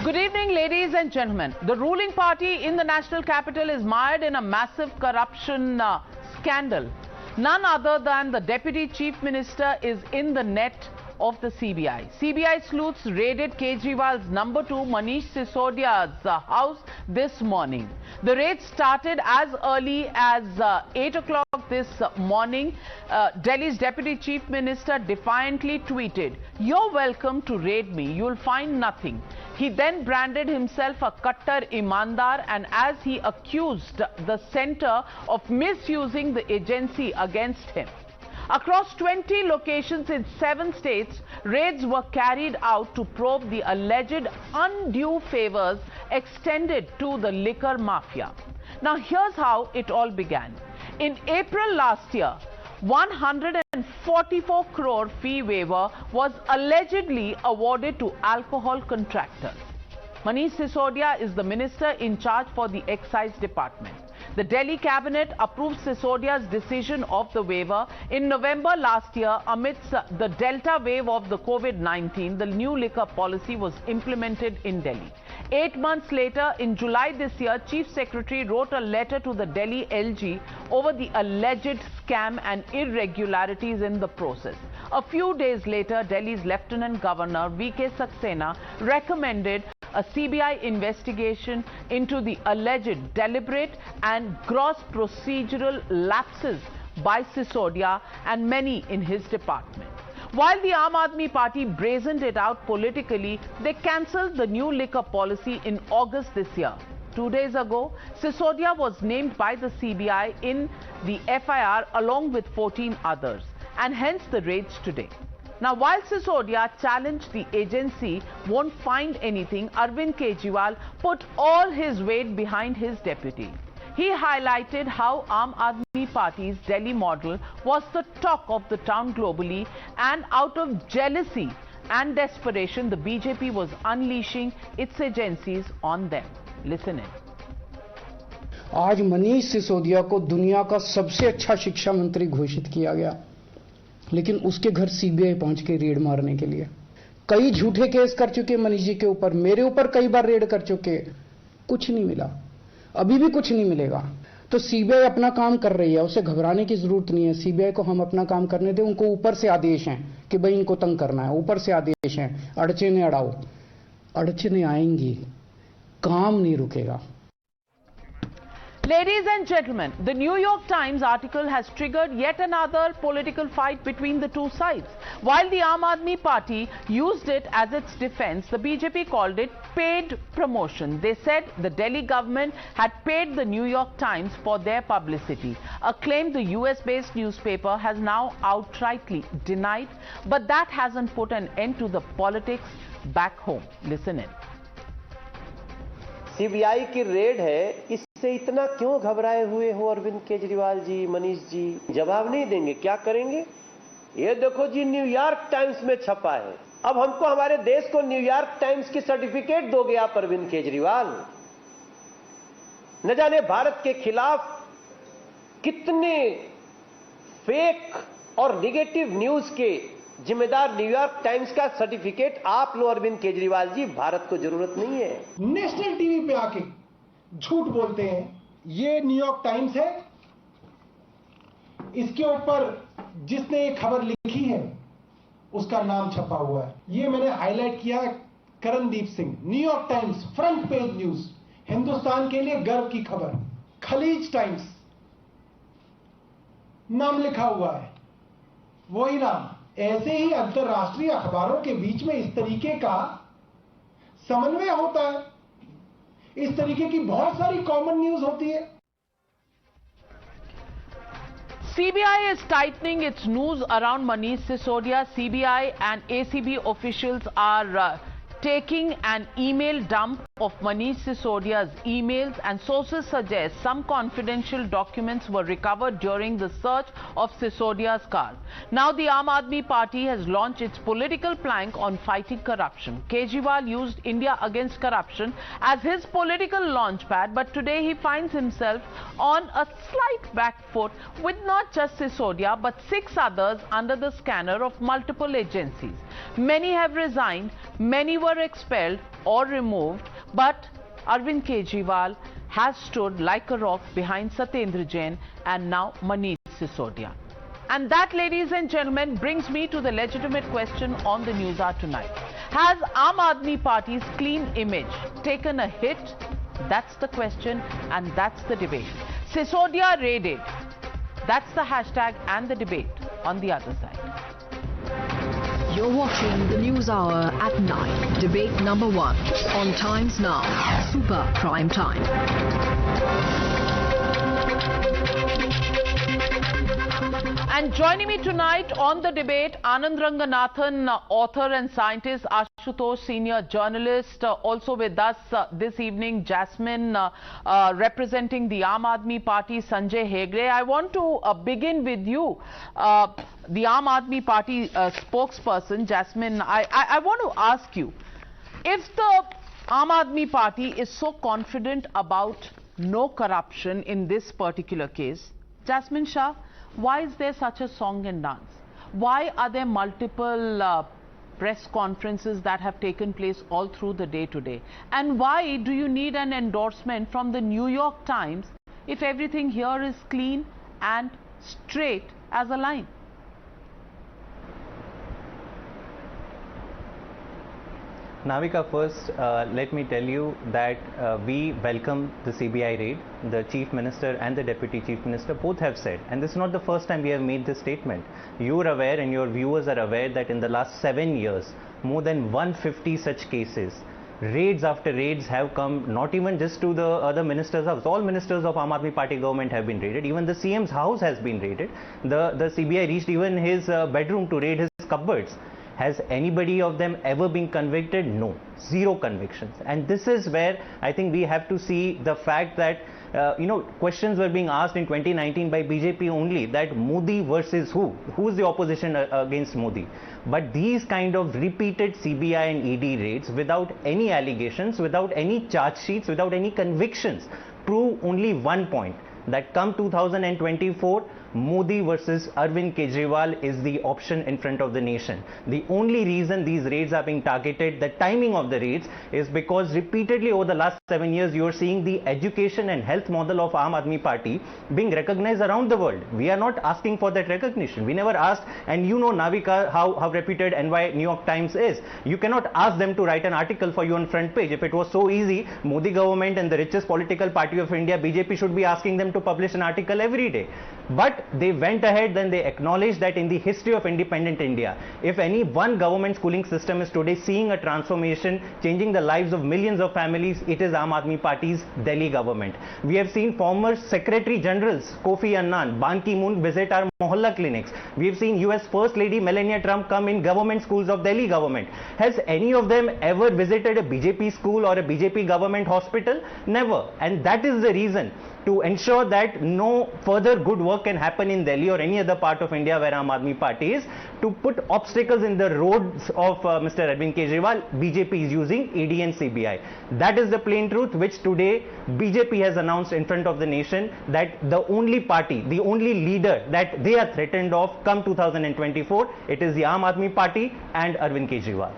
Good evening, ladies and gentlemen. The ruling party in the national capital is mired in a massive corruption scandal. None other than the Deputy Chief Minister is in the net of the CBI. CBI sleuths raided Kejriwal's number 2 Manish Sisodia's house this morning. The raid started as early as 8 o'clock this morning. Delhi's Deputy Chief Minister defiantly tweeted, "You're welcome to raid me. You'll find nothing." He then branded himself a Kattar Imandar, and as he accused the centre of misusing the agency against him. Across 20 locations in 7 states, raids were carried out to probe the alleged undue favors extended to the liquor mafia. Now here's how it all began. In April last year, 144 crore fee waiver was allegedly awarded to alcohol contractors. Manish Sisodia is the minister in charge for the excise department. The Delhi cabinet approved Sisodia's decision of the waiver in November last year. Amidst the Delta wave of the COVID-19, the new liquor policy was implemented in Delhi. 8 months later, in July this year, Chief Secretary wrote a letter to the Delhi LG over the alleged scam and irregularities in the process. A few days later, Delhi's Lieutenant Governor V.K. Saxena recommended a CBI investigation into the alleged deliberate and gross procedural lapses by Sisodia and many in his department. While the Aam Aadmi Party brazened it out politically, they cancelled the new liquor policy in August this year. 2 days ago, Sisodia was named by the CBI in the FIR along with 14 others, and hence the raids today. Now, while Sisodia challenged the agency won't find anything, Arvind Kejriwal put all his weight behind his deputy. He highlighted how Aam Aadmi Party's Delhi model was the talk of the town globally, and out of jealousy and desperation, the BJP was unleashing its agencies on them. Listen in. आज मनीष सिसोदिया को दुनिया का सबसे अच्छा शिक्षा मंत्री घोषित किया गया, लेकिन उसके घर सीबीआई पहुंच के रेड मारने के लिए। कई झूठे केस कर चुके मनीष जी के ऊपर, मेरे ऊपर कई बार रेड कर चुके, कुछ नहीं मिला, अभी भी कुछ नहीं मिलेगा। तो सीबीआई अपना काम कर रही है, उसे घबराने की जरूरत नहीं है। सीबीआई को हम अपना काम करने दें। उनको ऊपर से आदेश हैं कि भाई इनको तंग करना है, ऊपर से आदेश हैं, अड़चने अड़ाओ। अड़चने आएंगी, काम नहीं रुकेगा। Ladies and gentlemen, the New York Times article has triggered yet another political fight between the two sides. While the Aam Aadmi Party used it as its defense, the BJP called it paid promotion. They said the Delhi government had paid the New York Times for their publicity, a claim the US-based newspaper has now outrightly denied. But that hasn't put an end to the politics back home. Listen in. CBI की red है, इससे इतना क्यों घबराए हुए हो अरविंद केजरीवाल जी, मनीष जी? जवाब नहीं देंगे, क्या करेंगे? ये देखो जी, न्यूयॉर्क टाइम्स में छपा है। अब हमको, हमारे देश को न्यूयॉर्क टाइम्स की सर्टिफिकेट दोगे आप अरविंद केजरीवाल? न जाने भारत के खिलाफ कितने फेक और निगेटिव न्यूज के जिम्मेदार न्यूयॉर्क टाइम्स का सर्टिफिकेट आप लो अरविंद केजरीवाल जी, भारत को जरूरत नहीं है। नेशनल टीवी पे आके झूठ बोलते हैं, ये न्यूयॉर्क टाइम्स है, इसके ऊपर जिसने ये खबर लिखी है उसका नाम छपा हुआ है। ये मैंने हाईलाइट किया, Karandeep Singh, New York times, front page news, Hindustan के लिए गर्व की खबर। खलीज टाइम्स नाम लिखा हुआ है, वही नाम। ऐसे ही अंतरराष्ट्रीय अखबारों के बीच में इस तरीके का समन्वय होता है, इस तरीके की बहुत सारी कॉमन न्यूज होती है। CBI is tightening its noose around Manish Sisodia. CBI and ACB officials are taking an email dump of Manish Sisodia's emails, and sources suggest some confidential documents were recovered during the search of Sisodia's car. Now the Aam Aadmi Party has launched its political plank on fighting corruption. Kejriwal used India Against Corruption as his political launchpad, but today he finds himself on a slight back foot with not just Sisodia but 6 others under the scanner of multiple agencies. Many have resigned, many were expelled, or removed, but Arvind Kejriwal has stood like a rock behind Satyendra Jain and now Manish Sisodia. And that, ladies and gentlemen, brings me to the legitimate question on the NewsHour tonight. Has Aam Aadmi Party's clean image taken a hit? That's the question and that's the debate. Sisodia raided. That's the hashtag and the debate on the other side. You're watching the News Hour at 9. Debate number 1 on Times Now. Super Prime Time. And joining me tonight on the debate, Anand Ranganathan, author and scientist, Ashutosh, senior journalist. Also with us this evening, Jasmine, representing the Aam Aadmi Party, Sanjay Hegde. I want to begin with you, the Aam Aadmi Party spokesperson, Jasmine. I want to ask you, if the Aam Aadmi Party is so confident about no corruption in this particular case, Jasmine Shah, why is there such a song and dance? Why are there multiple press conferences that have taken place all through the day today? And why do you need an endorsement from the New York Times if everything here is clean and straight as a line? Navika, first, let me tell you that we welcome the CBI raid. The Chief Minister and the Deputy Chief Minister both have said, and this is not the first time we have made this statement. You are aware and your viewers are aware that in the last 7 years, more than 150 such cases, raids after raids have come, not even just to the other ministers' house. All ministers of Aam Aadmi Party government have been raided. Even the CM's house has been raided. The CBI reached even his bedroom to raid his cupboards. Has anybody of them ever been convicted? No, zero convictions. And this is where I think we have to see the fact that questions were being asked in 2019 by BJP only, that Modi versus who? Who is the opposition against Modi? But these kind of repeated CBI and ED raids without any allegations, without any charge sheets, without any convictions, prove only one point, that come 2024, Modi versus Arvind Kejriwal is the option in front of the nation. The only reason these raids are being targeted, the timing of the raids, is because repeatedly over the last 7 years you are seeing the education and health model of Aam Aadmi Party being recognized around the world. We are not asking for that recognition. We never asked, and you know, Navika, how reputed New York Times is. You cannot ask them to write an article for you on front page. If it was so easy, Modi government and the richest political party of India, BJP, should be asking them to publish an article every day. But they went ahead and they acknowledged that in the history of independent India, if any one government schooling system is today seeing a transformation, changing the lives of millions of families, it is Aam Aadmi Party's Delhi government. We have seen former Secretary Generals Kofi Annan, Ban Ki-moon visit our Mohalla clinics. We have seen US First Lady Melania Trump come in government schools of Delhi government. Has any of them ever visited a BJP school or a BJP government hospital? Never. And that is the reason, to ensure that no further good work can happen in Delhi or any other part of India where Aam Aadmi Party is, to put obstacles in the roads of Mr. Arvind Kejriwal, BJP is using ED and CBI. That is the plain truth, which today BJP has announced in front of the nation, that the only party, the only leader that they are threatened of come 2024, it is the Aam Aadmi Party and Arvind Kejriwal.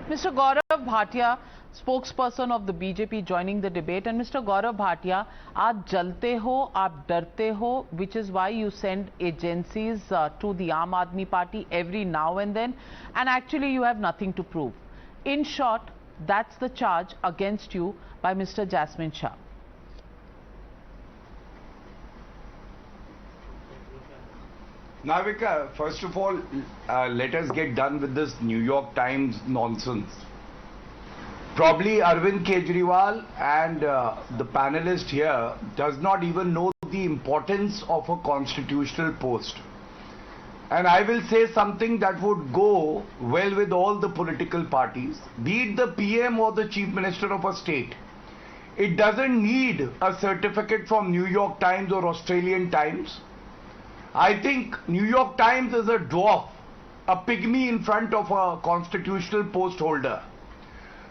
Mr. Gaurav Bhatia, spokesperson of the BJP, joining the debate. And Mr. Gaurav Bhatia, aap jalte ho, aap darte ho, which is why you send agencies to the Aam Aadmi Party every now and then, and actually you have nothing to prove. In short, that's the charge against you by Mr. Jasmine Shah. Navika, first of all, let us get done with this New York Times nonsense. Probably Arvind Kejriwal and the panelist here does not even know the importance of a constitutional post. And I will say something that would go well with all the political parties, be it the PM or the Chief Minister of a state. It doesn't need a certificate from New York Times or Australian Times. I think New York Times is a dwarf, a pygmy in front of a constitutional post holder.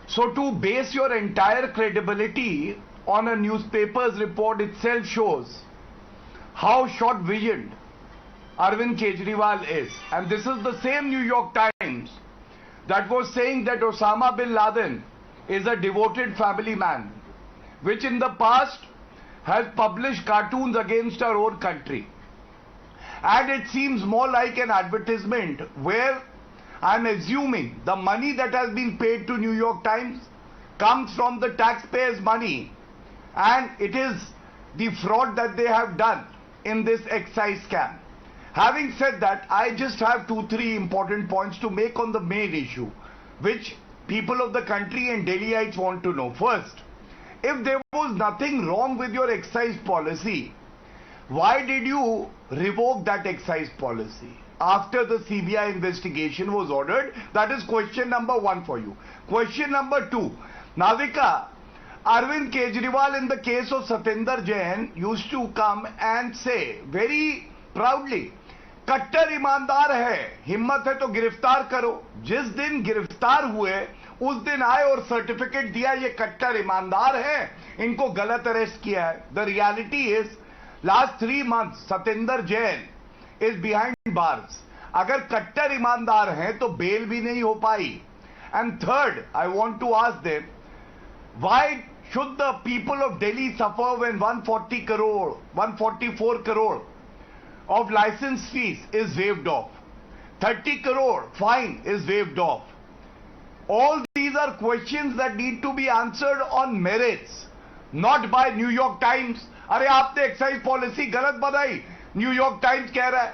So to base your entire credibility on a newspaper's report itself shows how short-visioned Arvind Kejriwal is. And this is the same New York Times that was saying that Osama bin Laden is a devoted family man, which in the past has published cartoons against our own country. And it seems more like an advertisement where I'm assuming the money that has been paid to New York Times comes from the taxpayers' money, and it is the fraud that they have done in this excise scam. Having said that, I just have 2-3 important points to make on the main issue, which people of the country and Delhiites want to know. First, if there was nothing wrong with your excise policy, why did you revoke that excise policy after the CBI investigation was ordered? That is question number 1 for you. Question number 2, Navika, Arvind Kejriwal in the case of Satinder Jain used to come and say very proudly, कट्टर ईमानदार है, हिम्मत है तो गिरफ्तार करो. जिस दिन गिरफ्तार हुए उस दिन आए और सर्टिफिकेट दिया ये कट्टर ईमानदार है, इनको गलत अरेस्ट किया है. The reality is last 3 months Satinder Jain is behind bars. अगर कट्टर ईमानदार हैं तो बेल भी नहीं हो पाई. And third, I want to ask them, why should the people of Delhi suffer when 144 crore of license fees is waived off, 30 crore fine is waived off? All these are questions that need to be answered on merits, not by New York Times. अरे आपने excise policy गलत बनाई, New York times कह रहा है.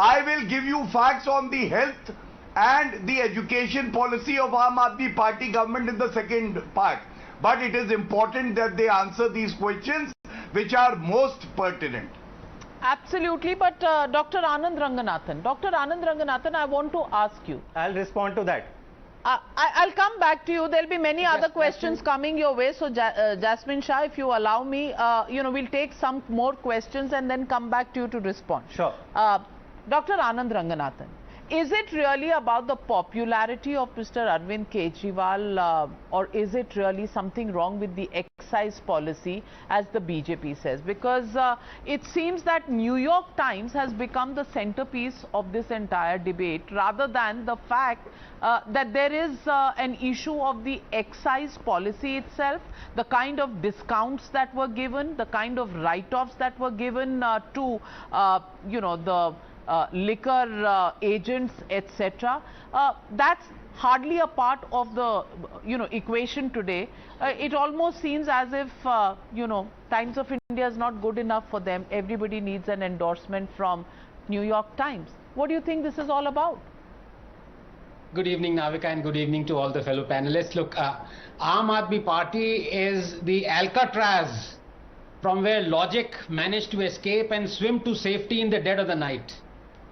I will give you facts on the health and the education policy of Aam Aadmi Party government in the second part. But it is important that they answer these questions which are most pertinent. Absolutely, but Dr. Anand Ranganathan, I want to ask you. I'll respond to that. I'll come back to you. There'll be many other questions coming your way. So, Jasmine Shah, if you allow me, we'll take some more questions and then come back to you to respond. Sure. Dr. Anand Ranganathan, is it really about the popularity of Mr. Arvind Kejriwal or is it really something wrong with the excise policy, as the BJP says? Because it seems that New York Times has become the centerpiece of this entire debate, rather than the fact that there is an issue of the excise policy itself, the kind of discounts that were given, the kind of write-offs that were given to, the liquor agents, etc. That's hardly a part of the equation today. It almost seems as if Times of India is not good enough for them. Everybody needs an endorsement from New York Times. What do you think this is all about? Good evening, Navika, and good evening to all the fellow panelists. Look, Aam Aadmi Party is the Alcatraz from where logic managed to escape and swim to safety in the dead of the night.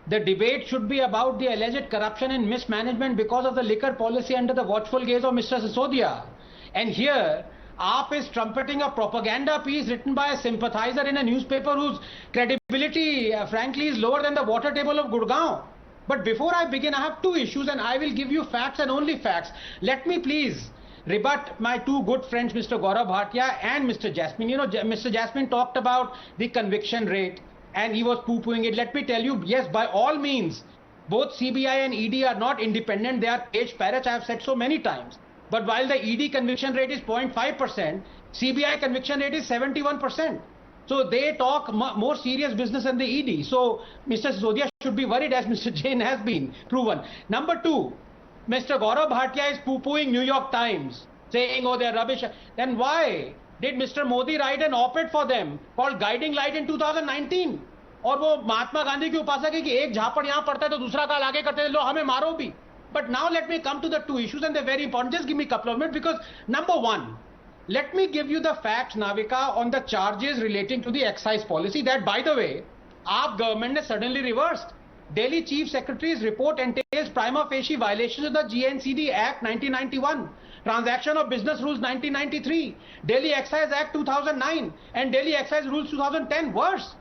The debate should be about the alleged corruption and mismanagement because of the liquor policy under the watchful gaze of Mr. Sisodia. And here, AAP is trumpeting a propaganda piece written by a sympathizer in a newspaper whose credibility, frankly, is lower than the water table of Gurgaon. But before I begin, I have 2 issues and I will give you facts and only facts. Let me please rebut my 2 good friends, Mr. Gaurav Bhatia and Mr. Jasmine. Mr. Jasmine talked about the conviction rate and he was poo-pooing it. Let me tell you, yes, by all means, both CBI and ED are not independent. They are caged parrots. I have said so many times. But while the ED conviction rate is 0.5%, CBI conviction rate is 71%. So they talk more serious business than the ED. So Mr. Sisodia should be worried, as Mr. Jain has been proven. Number 2, Mr. Gaurav Bhatia is poo-pooing New York Times, saying, oh, they're rubbish. Then why did Mr. Modi write an op-ed for them called Guiding Light in 2019? और वो महात्मा गांधी की उपासक है कि एक झापड़ यहाँ पड़ता है तो दूसरा काल आगे करते हैं, लो हमें मारो भी. But now let me come to the 2 issues and they're very important. Just give me a couple of minutes because number 1, let me give you the facts, Navika, on the charges relating to the excise policy that, by the way, our government has suddenly reversed. Delhi Chief Secretary's report entails prima facie violations of the GNCD Act 1991, Transaction of Business Rules 1993, Delhi Excise Act 2009 and Delhi Excise Rules 2010. Worse,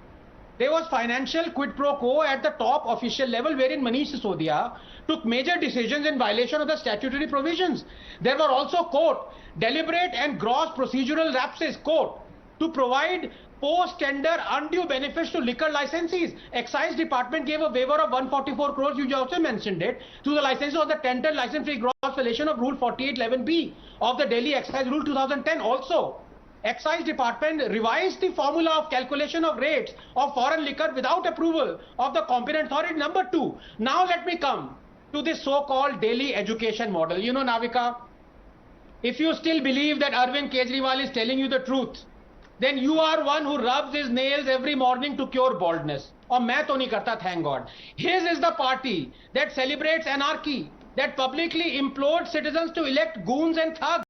there was financial quid pro quo at the top official level wherein Manish Sisodia took major decisions in violation of the statutory provisions. There were also, quote, deliberate and gross procedural lapses, quote, to provide post-tender undue benefits to liquor licensees. Excise Department gave a waiver of 144 crores, you also mentioned it, to the licenses of the tender license-free gross violation of Rule 4811B of the Delhi Excise Rule 2010. Also, Excise Department revised the formula of calculation of rates of foreign liquor without approval of the competent authority. Number 2. Now let me come to this so-called Delhi education model. You know, Navika, if you still believe that Arvind Kejriwal is telling you the truth, then you are one who rubs his nails every morning to cure baldness. Or main to nahi karta, thank God. His is the party that celebrates anarchy, that publicly implored citizens to elect goons and thugs,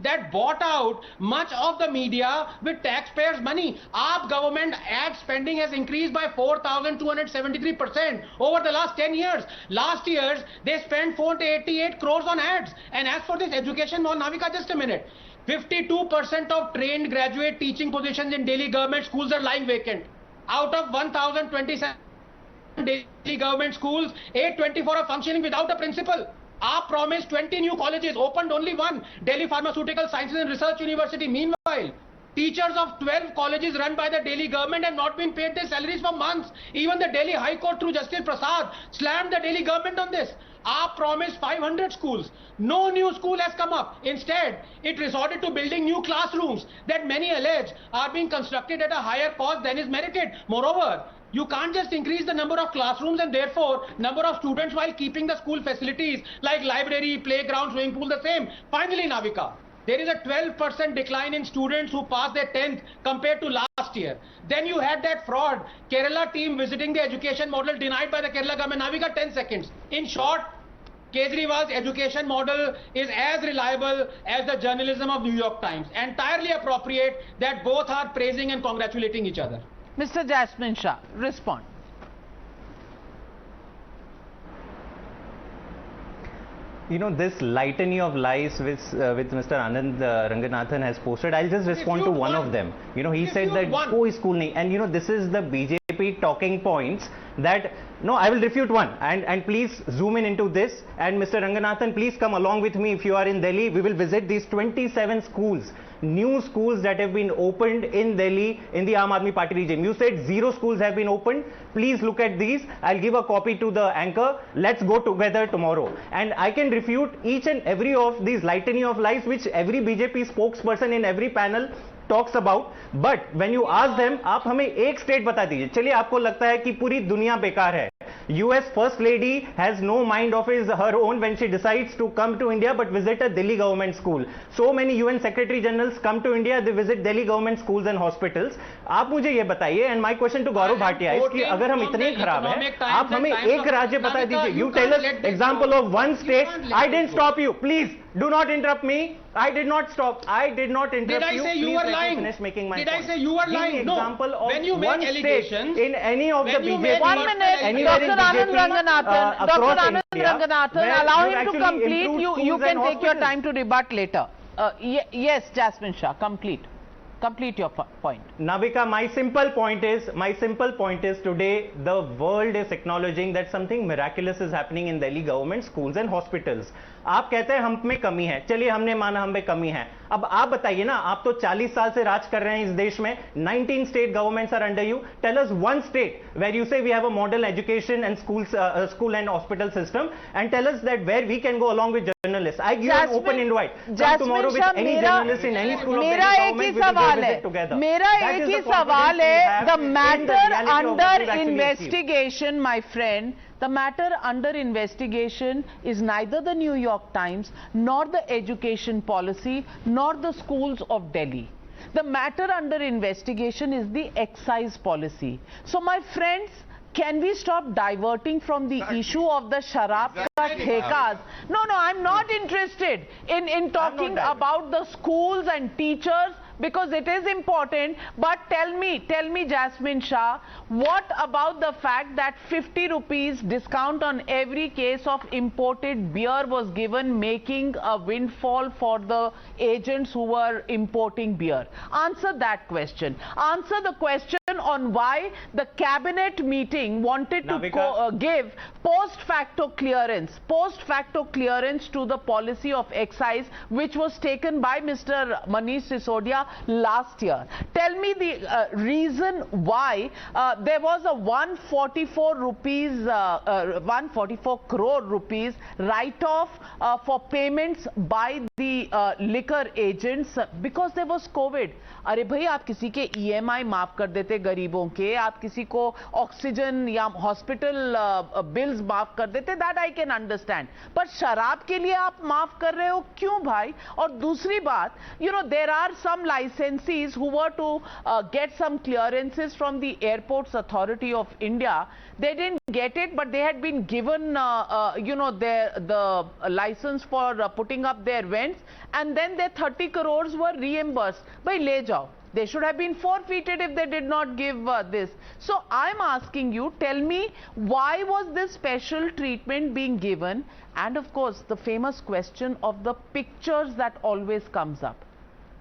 that bought out much of the media with taxpayers' money. Our government ad spending has increased by 4,273% over the last 10 years. Last year, they spent 488 crores on ads. And as for this education, Navika, just a minute. 52% of trained graduate teaching positions in Delhi government schools are lying vacant. Out of 1,027 Delhi government schools, 824 are functioning without a principal. Our promised 20 new colleges, opened only one, Delhi Pharmaceutical Sciences and Research University. Meanwhile, teachers of 12 colleges run by the Delhi government have not been paid their salaries for months. Even the Delhi High Court through Justice Prasad slammed the Delhi government on this. Our promised 500 schools. No new school has come up. Instead, it resorted to building new classrooms that many allege are being constructed at a higher cost than is merited. Moreover, you can't just increase the number of classrooms and therefore number of students while keeping the school facilities like library, playground, swimming pool the same. Finally, Navika, there is a 12% decline in students who passed their 10th compared to last year. Then you had that fraud Kerala team visiting the education model denied by the Kerala government. Navika, 10 seconds. In short, Kejriwal's education model is as reliable as the journalism of New York Times. Entirely appropriate that both are praising and congratulating each other. Mr. Jasmine Shah, respond. You know, this litany of lies with Mr. Anand Ranganathan has posted, I'll just respond to one of them. You know, he said that koi school nahi, and you know, this is the BJP talking points that, no, I will refute one, and please zoom in into this, and Mr. Ranganathan, please come along with me if you are in Delhi. We will visit these 27 schools, new schools that have been opened in Delhi in the Aam Aadmi Party regime. You said 0 schools have been opened. Please look at these. I'll give a copy to the anchor. Let's go together tomorrow. And I can refute each and every of these litany of lies which every BJP spokesperson in every panel talks about. But when you ask them, आप हमें एक state बता दीजिए. चलिए आपको लगता है कि पूरी दुनिया बेकार है. US First Lady has no mind of her own when she decides to come to India but visit a Delhi government school. So many UN Secretary Generals come to India, they visit Delhi government schools and hospitals. आप मुझे ये बताइए, and my question to Gaurav Bhatia is कि अगर हम इतने खराब हैं, आप हमें एक राज्य बता दीजिए. You tell us example of one state. I didn't stop you. Please do not interrupt me. I did not stop. I did not interrupt you. Did I say you were lying? Did I say you were lying? No. When you make allegations in any of the BJP, 1 minute, Dr. Anand Ranganathan. Dr. Anand Ranganathan, allow him to complete. You can take your time to rebut later. Yes, Jasmine Shah, complete your point. Navika, my simple point is today the world is acknowledging that something miraculous is happening in Delhi government schools and hospitals. आप कहते हैं हम में कमी है, चलिए हमने माना हम में कमी है. अब आप बताइए ना, आप तो 40 साल से राज कर रहे हैं इस देश में. 19 state governments are under you. Tell us one state where you say we have a model education and school and hospital system, and tell us that where we can go along with journalists. I give an open invite. Come tomorrow with any journalist in any school of Delhi government, we will visit together. मेरा एक ही सवाल है, the matter under investigation, my friend. The matter under investigation is neither the New York Times, nor the education policy, nor the schools of Delhi. The matter under investigation is the excise policy. So, my friends, can we stop diverting from the issue of the sharab ka thekas? No, I'm not interested in talking about the schools and teachers, because it is important. But tell me, Jasmine Shah, what about the fact that 50 rupees discount on every case of imported beer was given, making a windfall for the agents who were importing beer? Answer that question. Answer the question on why the cabinet meeting wanted to give post facto clearance to the policy of excise which was taken by Mr. Manish Sisodia last year. Tell me the reason why there was a 144 crore rupees write-off for payments by the liquor agents because there was COVID. अरे भाई आप किसी के EMI माफ कर देते गरीबों के, आप किसी को ऑक्सीजन या हॉस्पिटल बिल्स माफ कर देते, दैट आई कैन अंडरस्टैंड, पर शराब के लिए आप माफ कर रहे हो क्यों भाई? और दूसरी बात, you know there are some licensees who were to get some clearances from the airports authority of India. They didn't get it, but they had been given, the license for putting up their vents, and then their 30 crores were reimbursed. Bhai, le jao. They should have been forfeited if they did not give this. So I'm asking you, tell me, why was this special treatment being given? And of course, the famous question of the pictures that always comes up.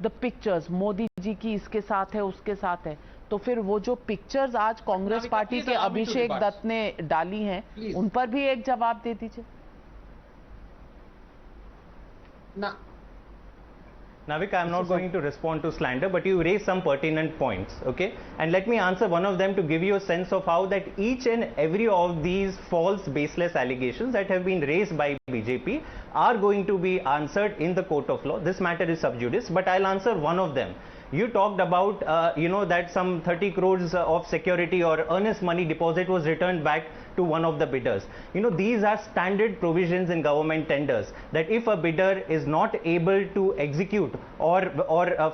The pictures, Modi ji ki iske saath hai, uske saath hai. तो फिर वो जो pictures आज Congress party के अभिषेक दत्त ने डाली हैं, उन पर भी एक जवाब दे दीजिए. Navika, I'm not going to respond to slander, but you raised some pertinent points, okay? And let me answer one of them to give you a sense of how that each and every of these false, baseless allegations that have been raised by BJP are going to be answered in the court of law. This matter is sub judice, but I'll answer one of them. You talked about, that some 30 crores of security or earnest money deposit was returned back to one of the bidders. These are standard provisions in government tenders, that if a bidder is not able to execute or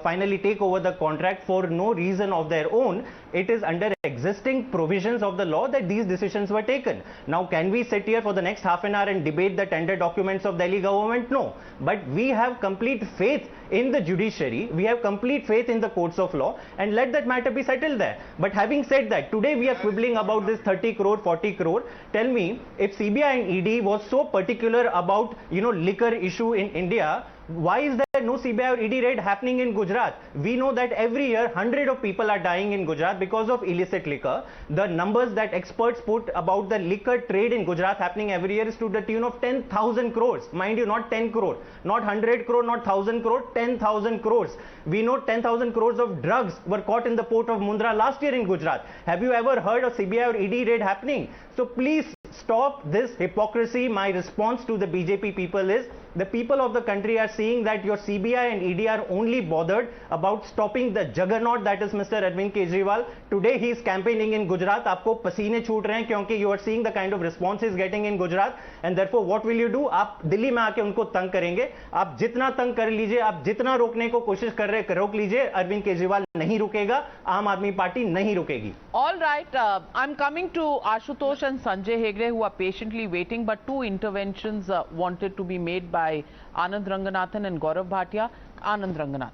finally take over the contract for no reason of their own, it is under existing provisions of the law that these decisions were taken. Now, can we sit here for the next half an hour and debate the tender documents of Delhi government? No. But we have complete faith in the judiciary, we have complete faith in the courts of law, and let that matter be settled there. But having said that, today we are quibbling about this 30 crore, 40 crore. Tell me, if CBI and ED was so particular about, liquor issue in India, why is there no CBI or ED raid happening in Gujarat? We know that every year hundreds of people are dying in Gujarat because of illicit liquor. The numbers that experts put about the liquor trade in Gujarat happening every year is to the tune of 10,000 crores. Mind you, not 10 crore, not 100 crore, not 1,000 crore, 10,000 crores. We know 10,000 crores of drugs were caught in the port of Mundra last year in Gujarat. Have you ever heard of CBI or ED raid happening? So please stop this hypocrisy. My response to the BJP people is, the people of the country are seeing that your CBI and ED are only bothered about stopping the juggernaut that is Mr. Arvind Kejriwal. Today he is campaigning in Gujarat. आपको पसीने छूट रहे हैं क्योंकि you are seeing the kind of response he is getting in Gujarat, and therefore what will you do? आप दिल्ली में आके उनको तंग करेंगे. आप जितना तंग कर लीजिए, आप जितना रोकने को कोशिश कर रहे रोक लीजिए, अरविंद केजरीवाल नहीं रुकेगा, आम आदमी पार्टी नहीं रुकेगी. All right, I'm coming to Ashutosh and Sanjay Hegde, who are patiently waiting, but two interventions wanted to be made by Anand Ranganathan and Gaurav Bhatia. Anand Ranganathan.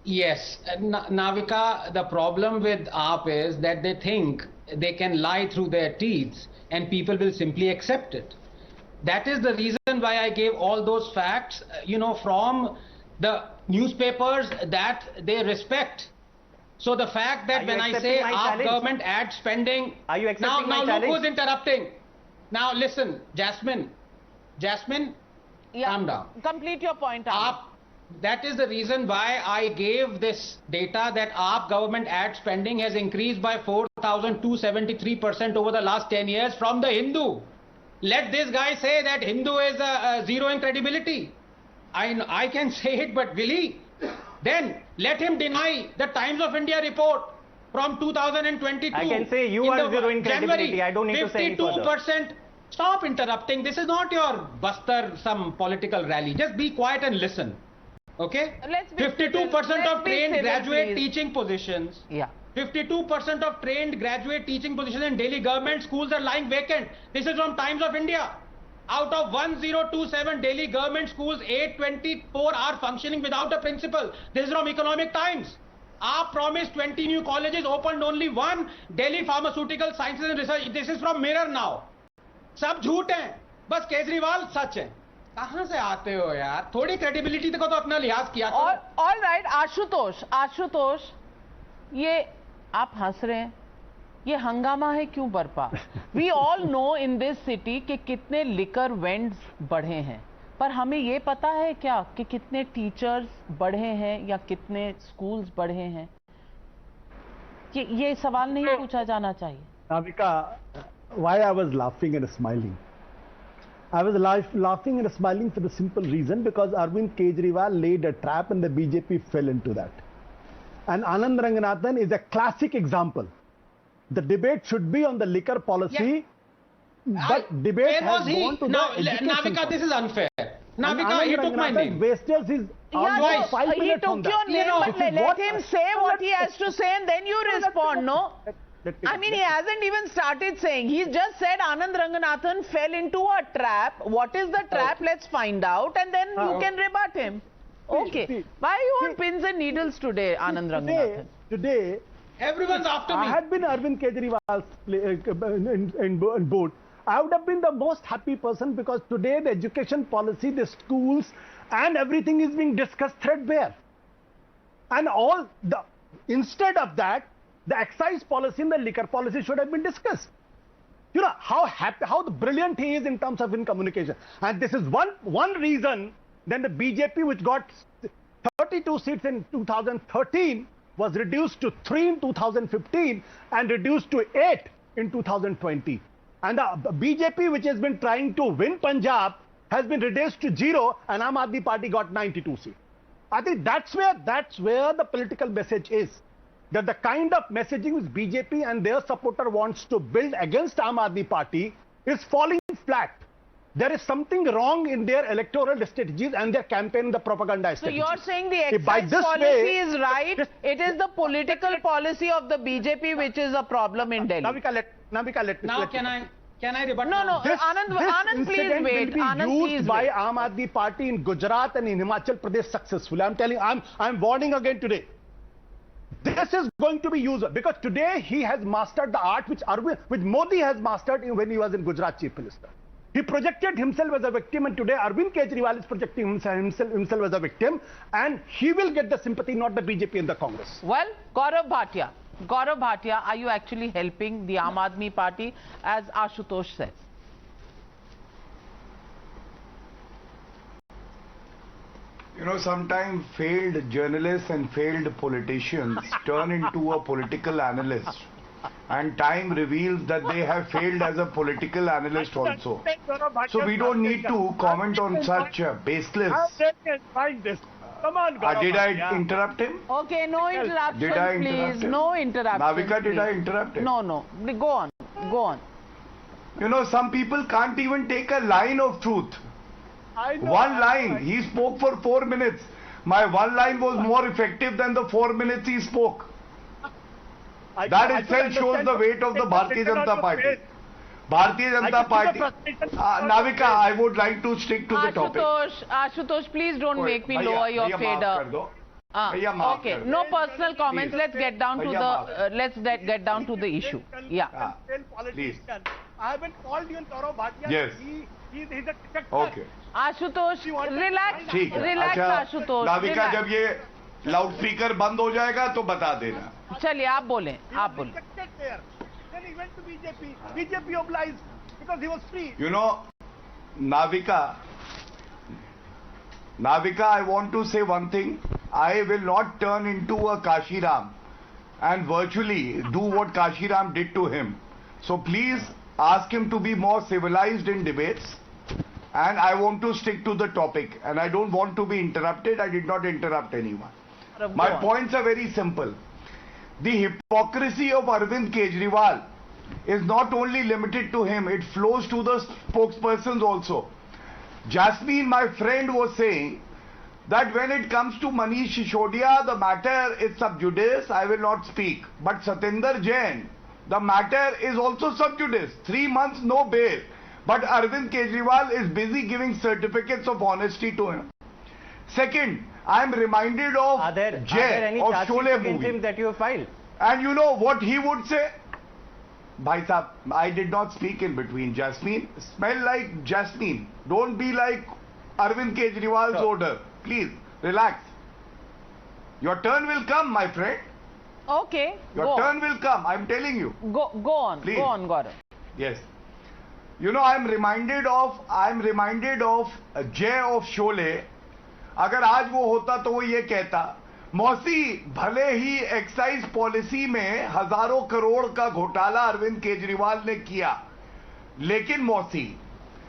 Yes, Navika, the problem with AAP is that they think they can lie through their teeth and people will simply accept it. That is the reason why I gave all those facts, from the newspapers that they respect. So the fact that when I say AAP government ad spending, are you accepting my challenge? Now look who's interrupting. Now listen, Jasmine, calm down. Complete your point. That is the reason why I gave this data that AAP government ad spending has increased by 4,273% over the last 10 years from the Hindu. Let this guy say that Hindu is zero in credibility. I can say it, but will he? Then let him deny the Times of India report from 2022. I can say you are zero in credibility. I don't need to say any further. 52%. Stop interrupting. This is not your Bastar, some political rally. Just be quiet and listen. Okay? 52% of trained graduate teaching positions. Yeah. 52% of trained graduate teaching positions in Delhi government schools are lying vacant. This is from Times of India. Out of 1027 Delhi government schools, 824 are functioning without a principal. This is from Economic Times. AAP promised 20 new colleges, opened only one. Delhi Pharmaceutical Sciences and Research. This is from Mirror now. सब झूठ हैं, बस केजरीवाल सच है. कहां से आते हो यार? थोड़ी क्रेडिबिलिटी को तो अपना लिहाज किया करो. All right, आशुतोष, ये आप हंस रहे हैं, ये हंगामा है क्यों बरपा? We all know in this city कि कितने लिकर वेंड्स बढ़े हैं, पर हमें ये पता है क्या कि कितने टीचर्स बढ़े हैं या कितने स्कूल्स बढ़े हैं? ये सवाल नहीं पूछा जाना चाहिए? Navika, why I was laughing and smiling? I was laughing and smiling for the simple reason because Arvind Kejriwal laid a trap and the BJP fell into that. And Anand Ranganathan is a classic example. The debate should be on the liquor policy, but debate has gone to the education. Navika, this is unfair. Navika, he took my name. Wasted his almost 5 minutes he on took that. your name, but let him say what he has to say and then you respond, no? I mean, he hasn't even started saying. He's just said Anand Ranganathan fell into a trap. What is the trap? Let's find out and then you can rebut him. Okay. Why are you on pins and needles today, Anand Ranganathan? Today, everyone's after me. I had been Arvind Kejriwal's in board. I would have been the most happy person because today the education policy, the schools and everything is being discussed threadbare. And instead of that, the excise policy and the liquor policy should have been discussed. You know how brilliant he is in terms of in communication. And this is one reason then the BJP, which got 32 seats in 2013, was reduced to 3 in 2015 and reduced to 8 in 2020. And the BJP, which has been trying to win Punjab, has been reduced to 0, and Aam Aadmi Party got 92 seats. I think that's where the political message is. That the kind of messaging which BJP and their supporter wants to build against Aam Aadmi Party is falling flat. There is something wrong in their electoral strategies and their campaign, the propaganda strategies. So you're saying the excise policy is right, it is the political policy of the BJP which is a problem in Delhi. Navika, let now can I rebut? No, this Anand, please wait. Will be Anand, used by Aam Aadmi Party in Gujarat and in Himachal Pradesh successfully. I'm telling, I'm warning again today. This is going to be used because today he has mastered the art which Modi has mastered when he was in Gujarat Chief Minister. He projected himself as a victim, and today Arvind Kejriwal is projecting himself as a victim, and he will get the sympathy, not the BJP and the Congress. Well, Gaurav Bhatia, are you actually helping the Aam Aadmi Party, as Ashutosh says? You know, sometimes failed journalists and failed politicians turn into a political analyst. And time reveals that they have failed as a political analyst also. So we don't need to comment on such baseless. Come on, did I interrupt him? Okay, no interruption, Did I please. interrupt him? No interruption. Navika, did please. I interrupt him? No. Go on. You know, some people can't even take a line of truth. One line. He spoke for 4 minutes. My one line was more effective than the 4 minutes he spoke. That itself shows the weight of the Bharatiya Janata Party. Bharatiya Janata Party. Navika, I would like to stick to the topic. Ashutosh, please don't make me lower your fader. Okay, no personal comments. Let's get down to the issue. Yeah. Please. I haven't called you Gaurav Bhatia. Yes. He's a detective. Okay. Ashutosh, relax. ठीक है. Relax, अच्छा, Ashutosh. Navika जब ये loud speaker बंद हो जाएगा तो बता देना. चलिए आप बोलें. Then he went to BJP. BJP obliged because he was free. You know, Navika, I want to say one thing. I will not turn into a Kashiram and virtually do what Kashiram did to him. So please ask him to be more civilized in debates. And I want to stick to the topic. And I don't want to be interrupted. I did not interrupt anyone. My points are very simple. The hypocrisy of Arvind Kejriwal is not only limited to him, it flows to the spokespersons also. Jasmine, my friend, was saying that when it comes to Manish Sisodia, the matter is sub judice, I will not speak. But Satinder Jain, the matter is also sub judice. 3 months, no bail. But Arvind Kejriwal is busy giving certificates of honesty to him. Second, I am reminded of Jai of Sholay movie. Him that you have filed? And you know what he would say? Bhai Sahab, I did not speak in between. Jasmine, smell like Jasmine. Don't be like Arvind Kejriwal's order. Please, relax. Your turn will come, my friend. Okay. Your turn will come, I'm telling you. Go on. Please. Go on, Gaurav. Yes. You know, I'm reminded of Jai of Sholay. अगर आज वो होता तो वो ये कहता, मौसी भले ही एक्साइज पॉलिसी में हजारों करोड़ का घोटाला अरविंद केजरीवाल ने किया, लेकिन मौसी,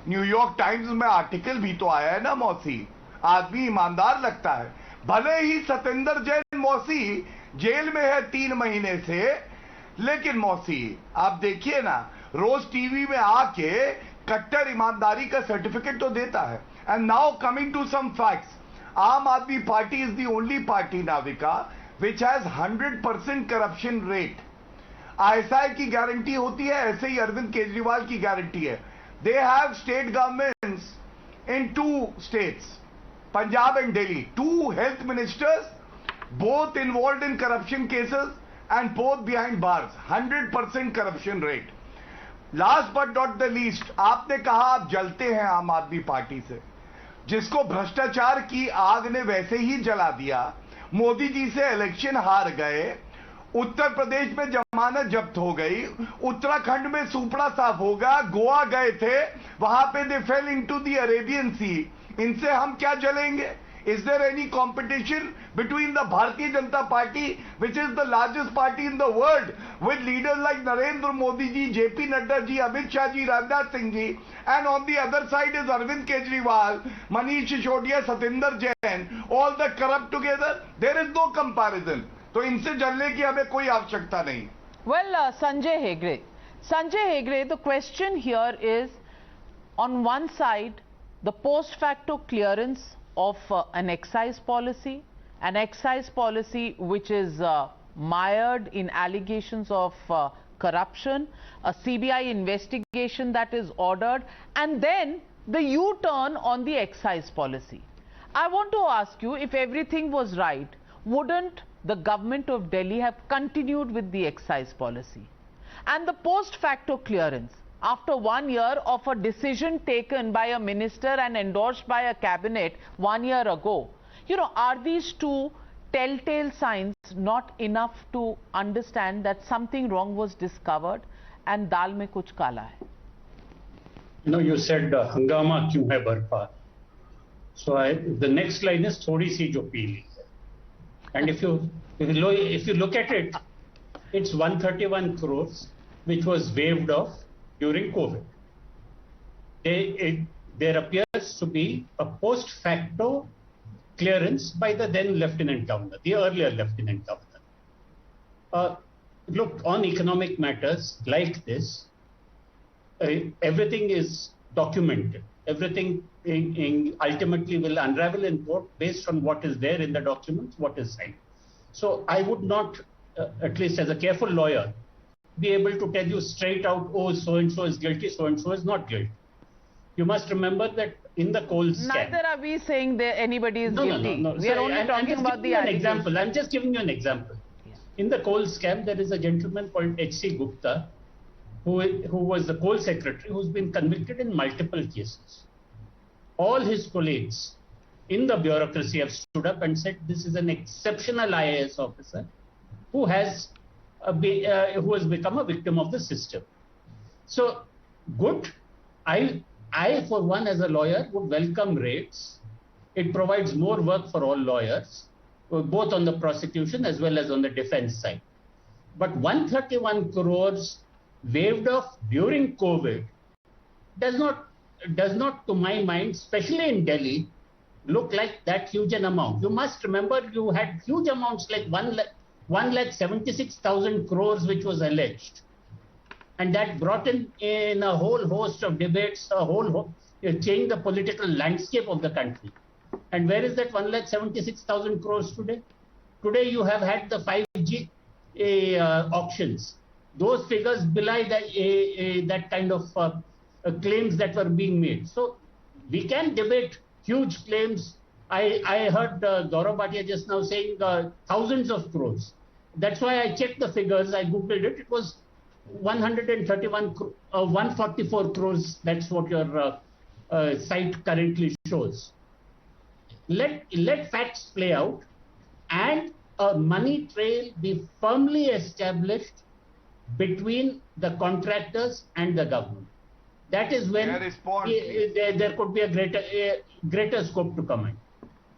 न्यूयॉर्क टाइम्स में आर्टिकल भी तो आया है ना मौसी, आदमी ईमानदार लगता है। भले ही सतेंद्र जैन मौसी जेल में है 3 महीने से, लेकिन मौसी आप देखिए ना, रोज टीवी में आके कट्टर ईमानदारी का सर्टिफिकेट तो देता है। And now coming to some facts, Aam Aadmi Party is the only party, Navika, which has 100% corruption rate. ISI की गारंटी होती है, ऐसे ही अरविंद केजरीवाल की गारंटी है। They have state governments in 2 states, Punjab and Delhi, 2 health ministers, both involved in corruption cases and both behind bars, 100% corruption rate. Last but not the least, आपने कहा आप जलते हैं आम आदमी पार्टी से, जिसको भ्रष्टाचार की आग ने वैसे ही जला दिया। मोदी जी से इलेक्शन हार गए, उत्तर प्रदेश में जमानत जब्त हो गई, उत्तराखंड में सुपड़ा साफ होगा, गोवा गए थे, वहां पे दे फेल इनटू द अरेबियन सी। इनसे हम क्या जलेंगे? Is there any competition between the Bharatiya Janata Party, which is the largest party in the world, with leaders like Narendra Modi ji, JP Nadda ji, Amit Shah ji, Rajnath Singh ji, and on the other side is Arvind Kejriwal, Manish Sisodia, Satinder Jain, all the corrupt together? There is no comparison. तो इनसे जलने की हमें कोई आवश्यकता नहीं। Well, Sanjay Hegde, the question here is, on one side, the post facto clearance of an excise policy which is mired in allegations of corruption, a CBI investigation that is ordered, and then the U-turn on the excise policy. I want to ask you, if everything was right, wouldn't the government of Delhi have continued with the excise policy? And the post facto clearance, after 1 year of a decision taken by a minister and endorsed by a cabinet 1 year ago, you know, are these 2 telltale signs not enough to understand that something wrong was discovered and dal mein kuch kala hai? You know, you said hangama kyun hai barpa. So the next line is thodi si jo peeli. And if you look at it, it's 131 crores which was waived off during COVID. There appears to be a post facto clearance by the then Lieutenant Governor, the earlier Lieutenant Governor. Look, on economic matters like this, everything is documented. Everything ultimately will unravel in court based on what is there in the documents, what is signed. So I would not, at least as a careful lawyer, be able to tell you straight out, oh, so-and-so is guilty, so-and-so is not guilty. You must remember that in the coal scam... Neither are we saying that anybody is guilty. No. We are only talking about the example. I'm just giving you an example. Yeah. In the coal scam, there is a gentleman called H.C. Gupta, who was the coal secretary, who's been convicted in multiple cases. All his colleagues in the bureaucracy have stood up and said, this is an exceptional IAS officer who has become a victim of the system. So, good. I for one, as a lawyer, would welcome raids. It provides more work for all lawyers, both on the prosecution as well as on the defense side. But 131 crores waived off during COVID does not, to my mind, especially in Delhi, look like that huge an amount. You must remember you had huge amounts like 1,76,000 crores which was alleged. And that brought in a whole host of debates, changed the political landscape of the country. And where is that 1,76,000 crores today? Today you have had the 5G auctions. Those figures belie that kind of claims that were being made. So we can debate huge claims. I heard Gaurav Bhatia just now saying thousands of crores. That's why I checked the figures. I googled it. It was 144 crores. That's what your site currently shows. Let facts play out, and a money trail be firmly established between the contractors and the government. That is when there could be a greater scope to comment.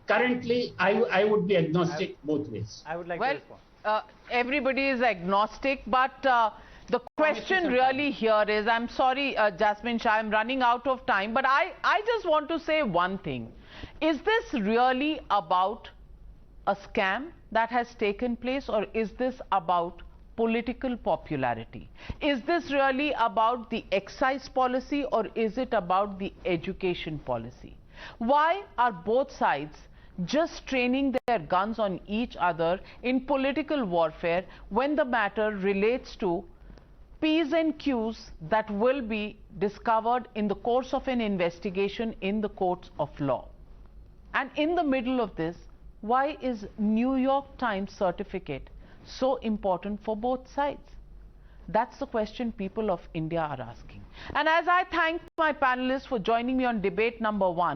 Currently, I would be agnostic both ways. I would like to respond. Everybody is agnostic, but the question really here is, I'm sorry, Jasmine Shah, I'm running out of time, but I just want to say one thing. Is this really about a scam that has taken place, or is this about political popularity? Is this really about the excise policy, or is it about the education policy? Why are both sides just training their guns on each other in political warfare when the matter relates to P's and Q's that will be discovered in the course of an investigation in the courts of law? And in the middle of this, why is New York Times certificate so important for both sides? That's the question people of India are asking. And as I thank my panelists for joining me on debate number 1,